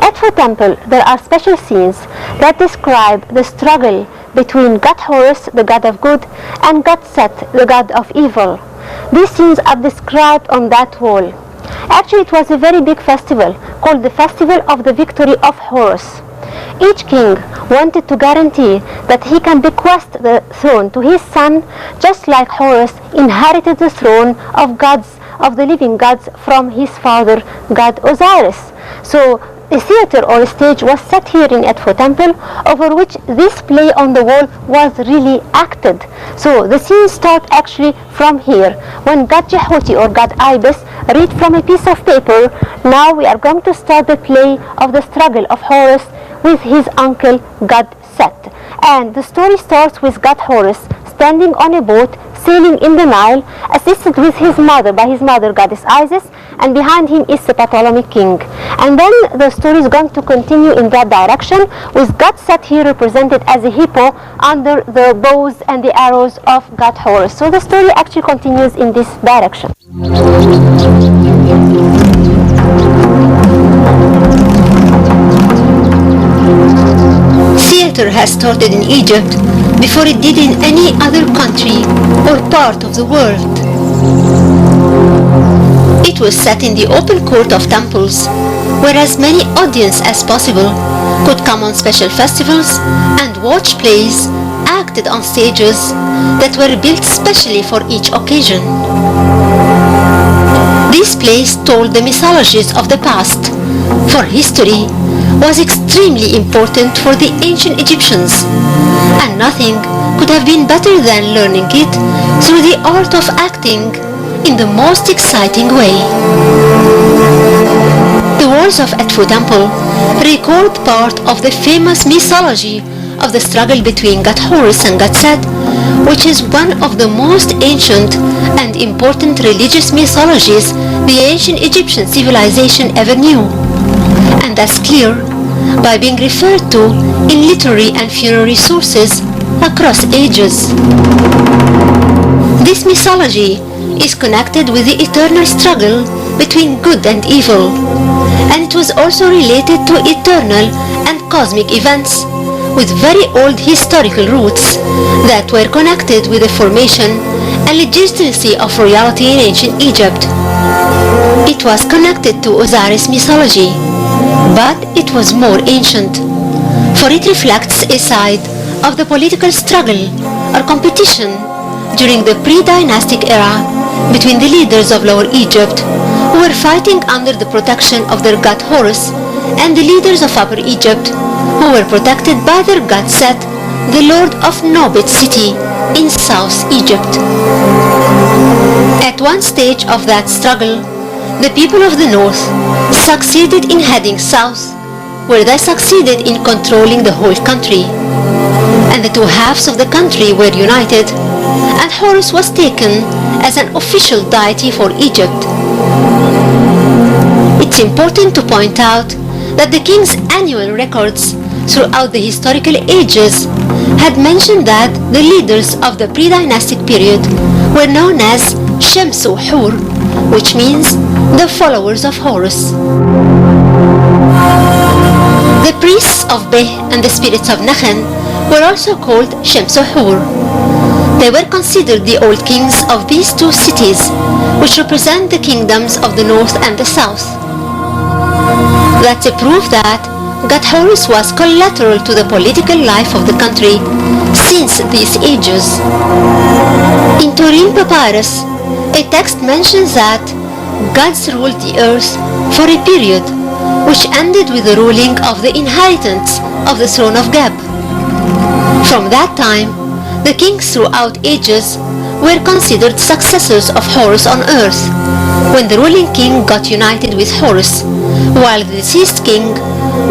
Edfu temple, there are special scenes that describe the struggle between god Horus, the god of good, and god Set, the god of evil. These scenes are described on that wall. Actually, it was a very big festival called the Festival of the Victory of Horus. Each king wanted to guarantee that he can bequest the throne to his son, just like Horus inherited the throne of the living gods from his father, god Osiris. So a theater or a stage was set here in Edfu temple, over which this play on the wall was really acted. So the scenes start actually from here. When god Jehuti or god Ibis read from a piece of paper, now we are going to start the play of the struggle of Horus with his uncle god Set. And the story starts with god Horus standing on a boat sailing in the Nile, assisted with his mother, by his mother goddess Isis, and behind him is the Ptolemy king. And then the story is going to continue in that direction, with god Set here represented as a hippo under the bows and the arrows of god Horus. So the story actually continues in this direction. Theater has started in Egypt before it did in any other country or part of the world. It was set in the open court of temples, where as many audience as possible could come on special festivals and watch plays acted on stages that were built specially for each occasion. These plays told the mythologies of the past, for history was extremely important for the ancient Egyptians, and nothing could have been better than learning it through the art of acting in the most exciting way. The walls of Edfu temple record part of the famous mythology of the struggle between god Horus and god Set, which is one of the most ancient and important religious mythologies the ancient Egyptian civilization ever knew, and that's clear by being referred to in literary and funerary sources across ages. This mythology is connected with the eternal struggle between good and evil, and it was also related to eternal and cosmic events with very old historical roots that were connected with the formation and legitimacy of royalty in ancient Egypt. It was connected to Osiris mythology, but it was more ancient, for it reflects a side of the political struggle or competition during the pre-dynastic era between the leaders of Lower Egypt, who were fighting under the protection of their god Horus, and the leaders of Upper Egypt, who were protected by their god Set, the lord of Nobit city in South Egypt. At one stage of that struggle, the people of the north succeeded in heading south, where they succeeded in controlling the whole country, and the two halves of the country were united, and Horus was taken as an official deity for Egypt. It's important to point out that the king's annual records throughout the historical ages had mentioned that the leaders of the pre-dynastic period were known as Shamsu Hur, which means the followers of Horus. The priests of Beh and the spirits of Nekhen were also called Shamsu Hur. They were considered the old kings of these two cities, which represent the kingdoms of the north and the south. That's a proof that god Horus was collateral to the political life of the country since these ages. In Turin Papyrus, a text mentions that gods ruled the earth for a period which ended with the ruling of the inheritants of the throne of Geb. From that time, the kings throughout ages were considered successors of Horus on earth, when the ruling king got united with Horus, while the deceased king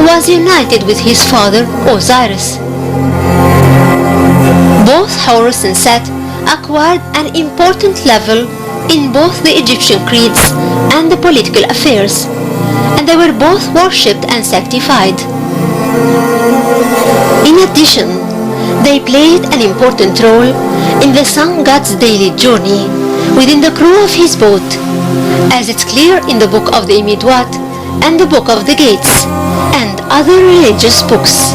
was united with his father Osiris. Both Horus and Set acquired an important level in both the Egyptian creeds and the political affairs, and they were both worshipped and sanctified. In addition, they played an important role in the sun god's daily journey within the crew of his boat, as it's clear in the book of the Imidwat and the Book of the Gates, and other religious books.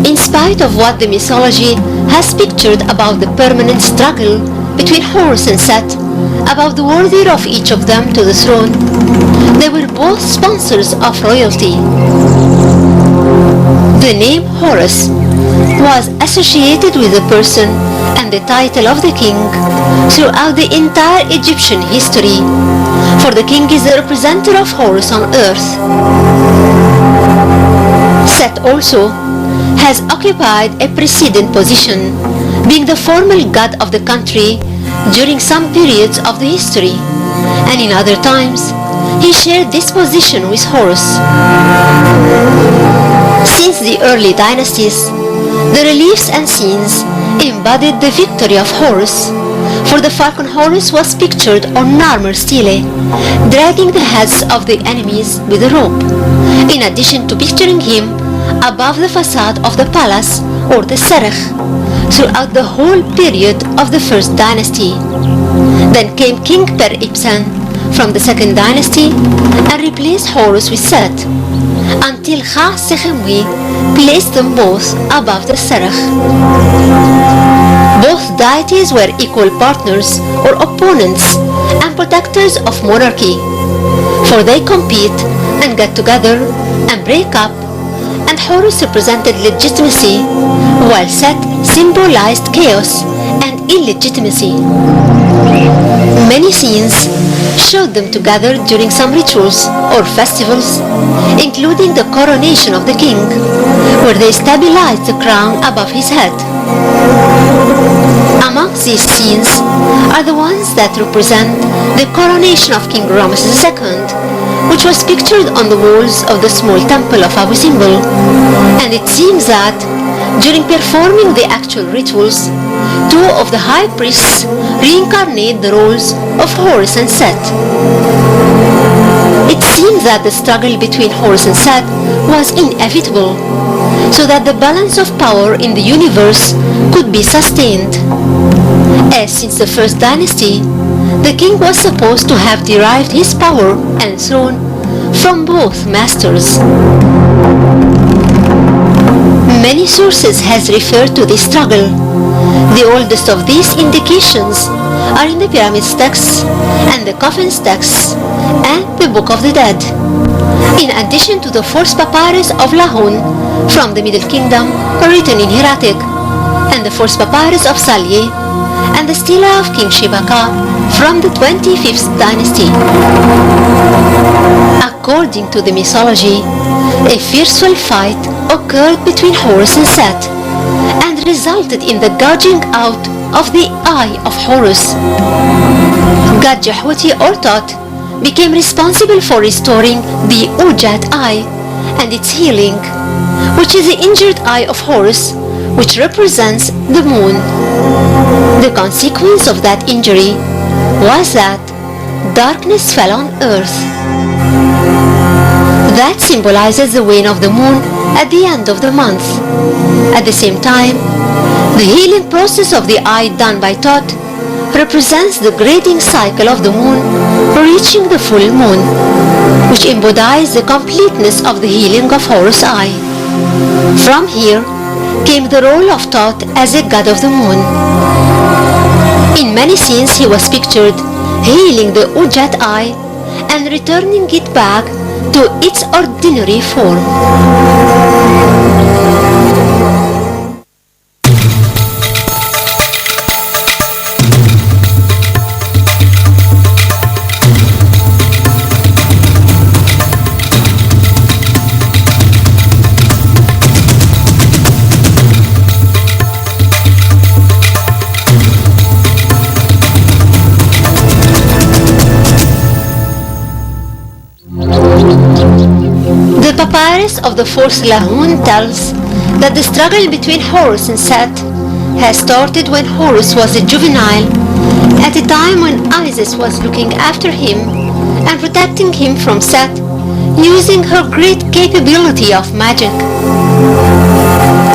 In spite of what the mythology has pictured about the permanent struggle between Horus and Set, about the worthier of each of them to the throne, they were both sponsors of royalty. The name Horus was associated with the person and the title of the king throughout the entire Egyptian history, for the king is the representative of Horus on earth. Set also has occupied a precedent position, being the formal god of the country during some periods of the history, and in other times he shared this position with Horus. Since the early dynasties, the reliefs and scenes embodied the victory of Horus, for the falcon Horus was pictured on armor stele, dragging the heads of the enemies with a rope, in addition to picturing him above the facade of the palace or the serech throughout the whole period of the first dynasty. Then came King Per-Ibsen from the second dynasty and replaced Horus with Set, until Ha-Sekhemwy placed them both above the serech. Both deities were equal partners or opponents and protectors of monarchy, for they compete and get together and break up, and Horus represented legitimacy, while Set symbolized chaos and illegitimacy. Many scenes showed them together during some rituals or festivals, including the coronation of the king, where they stabilized the crown above his head. Amongst these scenes are the ones that represent the coronation of King Ramses II, which was pictured on the walls of the small temple of Abu Simbel, and it seems that during performing the actual rituals, two of the high priests reincarnate the roles of Horus and Set. It seems that the struggle between Horus and Set was inevitable, so that the balance of power in the universe could be sustained, as since the first dynasty, the king was supposed to have derived his power and throne from both masters. Many sources has referred to this struggle. The oldest of these indications are in the Pyramids texts and the Coffins texts and the Book of the Dead, in addition to the Fourth Papyrus of Lahun from the Middle Kingdom written in Hieratic, and the Fourth Papyrus of Salye, and the Stela of King Shibaka from the 25th dynasty. According to the mythology, a fearful fight occurred between Horus and Set, and resulted in the gouging out of the eye of Horus. God Jahwati or Thoth became responsible for restoring the Ujat eye and its healing, which is the injured eye of Horus, which represents the moon. The consequence of that injury was that darkness fell on earth. That symbolizes the wane of the moon at the end of the month. At the same time, the healing process of the eye done by Thoth represents the grading cycle of the moon reaching the full moon, which embodies the completeness of the healing of Horus' eye. From here came the role of Thoth as a god of the moon. In many scenes he was pictured healing the Ujat eye and returning it back to its ordinary form. The papyrus of the fourth Lahun tells that the struggle between Horus and Set has started when Horus was a juvenile, at a time when Isis was looking after him and protecting him from Set, using her great capability of magic.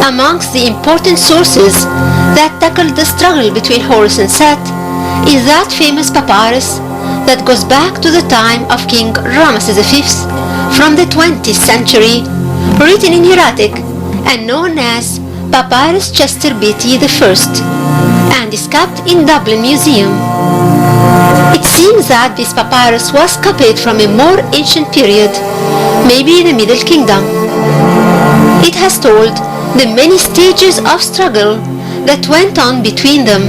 Amongst the important sources that tackle the struggle between Horus and Set is that famous papyrus that goes back to the time of King Ramesses V from the 20th century, written in hieratic and known as Papyrus Chester Beatty I, and is kept in Dublin Museum. It seems that this papyrus was copied from a more ancient period, maybe the Middle Kingdom. It has told the many stages of struggle that went on between them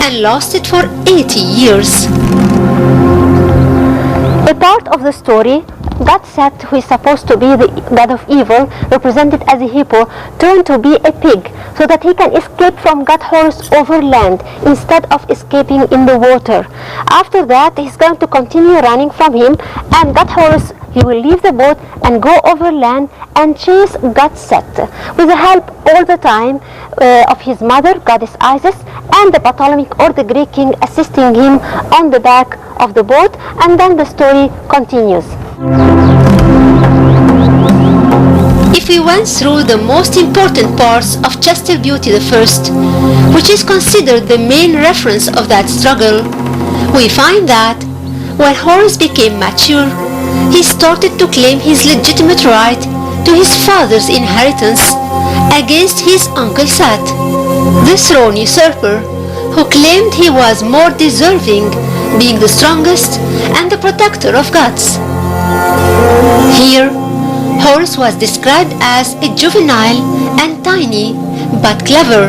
and lasted for 80 years. A part of the story, God Set, who is supposed to be the god of evil, represented as a hippo, turned to be a pig so that he can escape from God Horus over land instead of escaping in the water. After that, he's going to continue running from him, and God Horus, he will leave the boat and go over land and chase God Set with the help all the time of his mother, goddess Isis, and the Ptolemaic or the Greek king assisting him on the back of the boat, and then the story continues. If we went through the most important parts of Chester Beatty I, which is considered the main reference of that struggle, we find that when Horus became mature, he started to claim his legitimate right to his father's inheritance against his uncle Set, the throne usurper, who claimed he was more deserving, being the strongest and the protector of gods. Here, Horus was described as a juvenile and tiny but clever,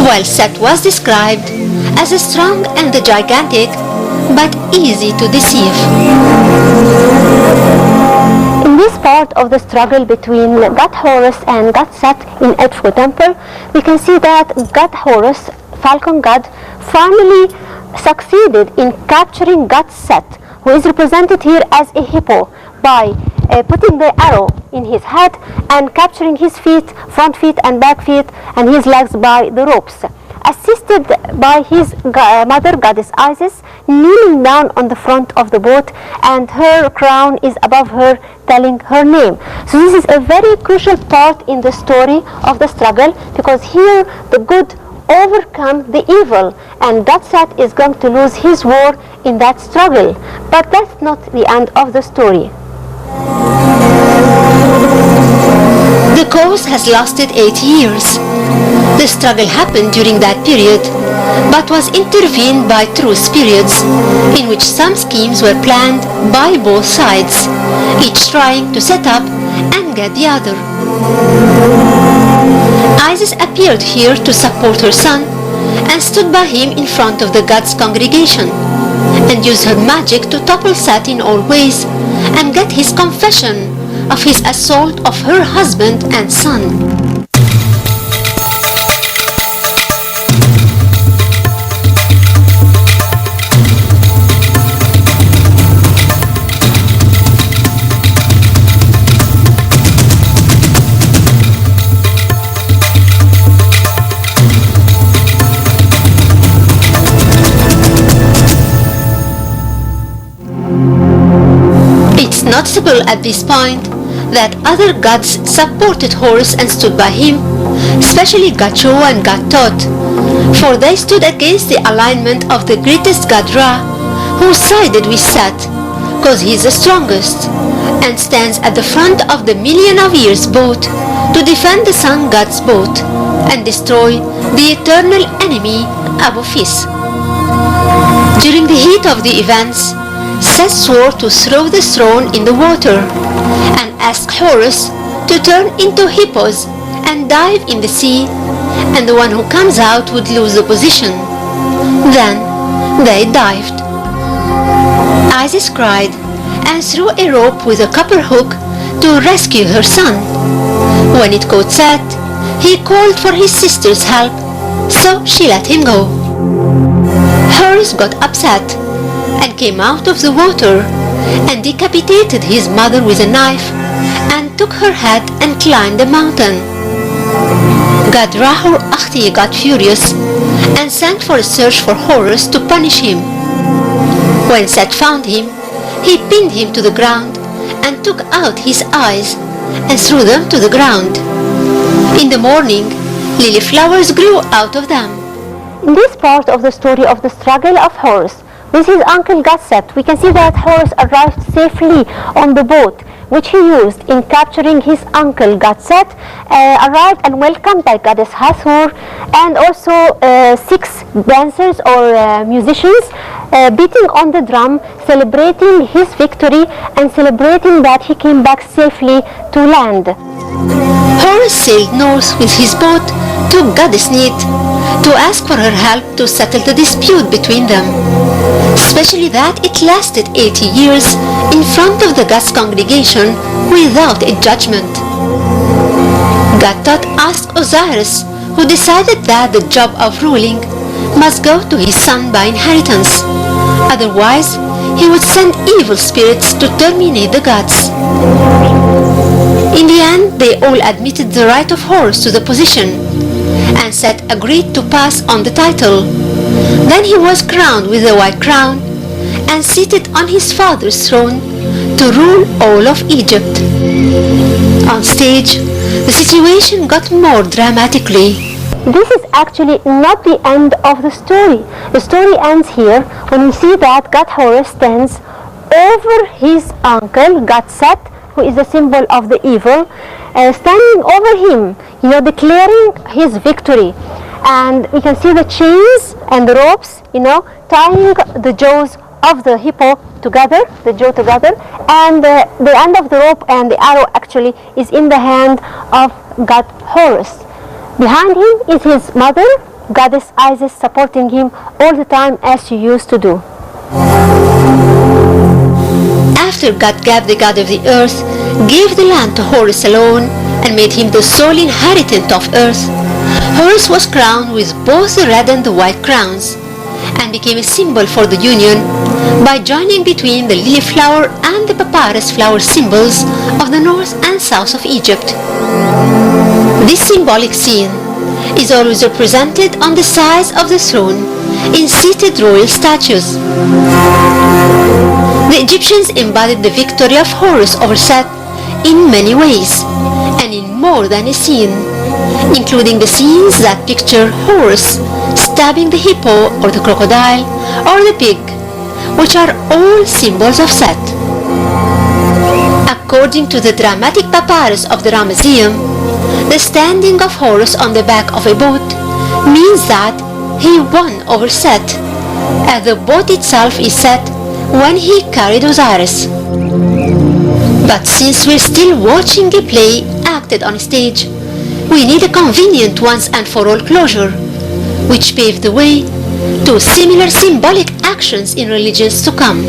while Set was described as a strong and a gigantic but easy to deceive. In this part of the struggle between God Horus and God Set in Edfu Temple, we can see that God Horus, falcon god, finally succeeded in capturing God Set, who is represented here as a hippo, by putting the arrow in his head and capturing his feet, front feet and back feet, and his legs by the ropes, assisted by his mother, goddess Isis, kneeling down on the front of the boat, and her crown is above her, telling her name. So this is a very crucial part in the story of the struggle, because here the good overcome the evil, and God Set is going to lose his war in that struggle. But that's not the end of the story. The cause has lasted 8 years. The struggle happened during that period, but was intervened by truce periods, in which some schemes were planned by both sides, each trying to set up and get the other. Isis appeared here to support her son and stood by him in front of the god's congregation, and used her magic to topple Set in all ways and get his confession of his assault of her husband and son. Noticeable at this point that other gods supported Horus and stood by him, especially God Cho and God Thoth, for they stood against the alignment of the greatest god Ra, who sided with Set, cause he is the strongest, and stands at the front of the million of years boat to defend the sun god's boat and destroy the eternal enemy Apophis. During the heat of the events, Set swore to throw the throne in the water and asked Horus to turn into hippos and dive in the sea, and the one who comes out would lose the position. Then they dived. Isis cried and threw a rope with a copper hook to rescue her son. When it caught Set, he called for his sister's help, so she let him go. Horus got upset and came out of the water and decapitated his mother with a knife and and took her head and climbed the mountain. God Ra Akhti got furious and sent for a search for Horus to punish him. When Set found him, he pinned him to the ground and took out his eyes and threw them to the ground. In the morning, lily flowers grew out of them. In this part of the story of the struggle of Horus with his uncle god Set, we can see that Horus arrived safely on the boat which he used in capturing his uncle god Set, arrived and welcomed by goddess Hathor, and also 6 dancers or musicians beating on the drum, celebrating his victory and celebrating that he came back safely to land. Horus sailed north with his boat to goddess Neith to ask for her help to settle the dispute between them, especially that it lasted 80 years in front of the gods' congregation without a judgment. God Thoth asked Osiris, who decided that the job of ruling must go to his son by inheritance, otherwise he would send evil spirits to terminate the gods. In the end, they all admitted the right of Horus to the position, and Set agreed to pass on the title. Then he was crowned with a white crown and seated on his father's throne to rule all of Egypt. On stage, the situation got more dramatically. This is actually not the end of the story. The story ends here when we see that god Horus stands over his uncle, god Set, who is a symbol of the evil, standing over him, declaring his victory. And we can see the chains and the ropes, tying the jaws of the hippo together, and the end of the rope and the arrow actually is in the hand of god Horus. Behind him is his mother, goddess Isis, supporting him all the time as she used to do. After God gave the god of the earth, gave the land to Horus alone, and made him the sole inhabitant of earth, Horus was crowned with both the red and the white crowns, and became a symbol for the union by joining between the lily flower and the papyrus flower symbols of the north and south of Egypt. This symbolic scene is always represented on the sides of the throne in seated royal statues. The Egyptians embodied the victory of Horus over Set in many ways and in more than a scene, including the scenes that picture Horus stabbing the hippo or the crocodile or the pig, which are all symbols of Set. According to the dramatic papyrus of the Ra Museum, the standing of Horus on the back of a boat means that he won over Set, as the boat itself is set when he carried Osiris. But since we're still watching a play acted on stage, we need a convenient once and for all closure, which paved the way to similar symbolic actions in religions to come.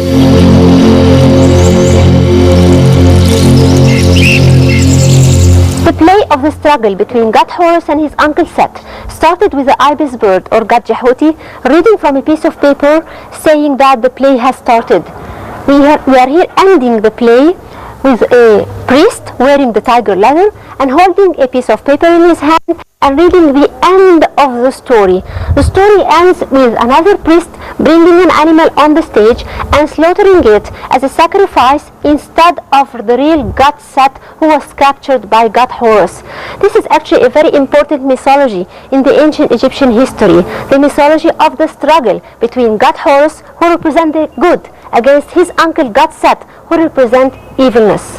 The play of the struggle between god Horus and his uncle Set started with the ibis bird or god Jehuti reading from a piece of paper saying that the play has started. We are here ending the play with a priest wearing the tiger leather and holding a piece of paper in his hand and reading the end of the story. The story ends with another priest bringing an animal on the stage and slaughtering it as a sacrifice instead of the real god Set, who was captured by god Horus. This is actually a very important mythology in the ancient Egyptian history, the mythology of the struggle between god Horus, who represented good, against his uncle god Set, who represent evilness.